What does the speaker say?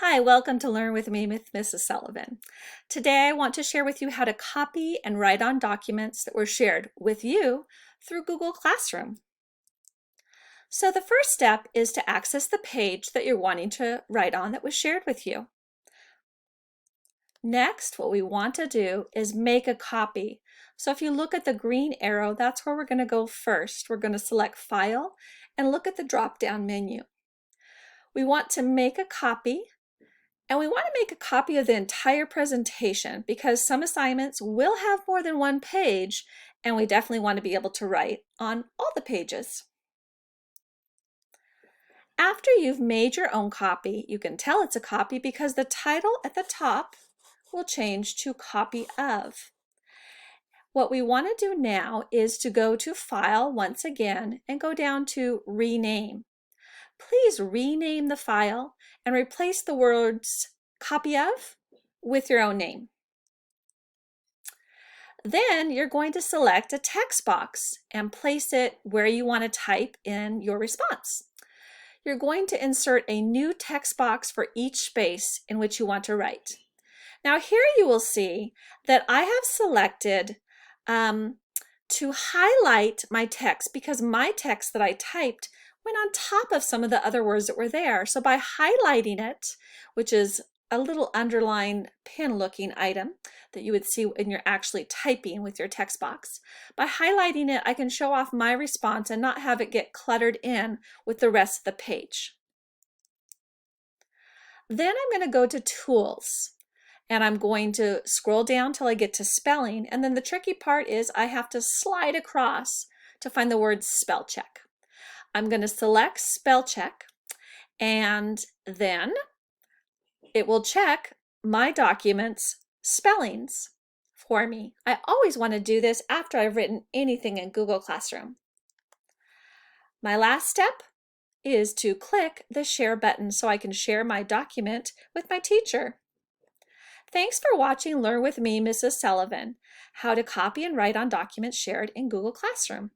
Hi, welcome to Learn with me with Mrs. Sullivan. Today I want to share with you how to copy and write on documents that were shared with you through Google Classroom. So the first step is to access the page that you're wanting to write on that was shared with you. Next, what we want to do is make a copy. So if you look at the green arrow, that's where we're going to go first. We're going to select File and look at the drop-down menu. We want to make a copy. And we want to make a copy of the entire presentation because some assignments will have more than one page, and we definitely want to be able to write on all the pages. After you've made your own copy, you can tell it's a copy because the title at the top will change to Copy Of. What we want to do now is to go to File once again and go down to Rename. Please rename the file and replace the words copy of with your own name. Then you're going to select a text box and place it where you want to type in your response. You're going to insert a new text box for each space in which you want to write. Now here you will see that I have selected to highlight my text because my text that I typed went on top of some of the other words that were there. So by highlighting it, which is a little underlined pin looking item that you would see when you're actually typing with your text box, by highlighting it, I can show off my response and not have it get cluttered in with the rest of the page. Then I'm going to go to Tools. And I'm going to scroll down till I get to spelling, and then the tricky part is I have to slide across to find the word spell check. I'm going to select spell check, and then it will check my document's spellings for me. I always want to do this after I've written anything in Google Classroom. My last step is to click the share button so I can share my document with my teacher. Thanks for watching Learn with me, Mrs. Sullivan, how to copy and write on documents shared in Google Classroom.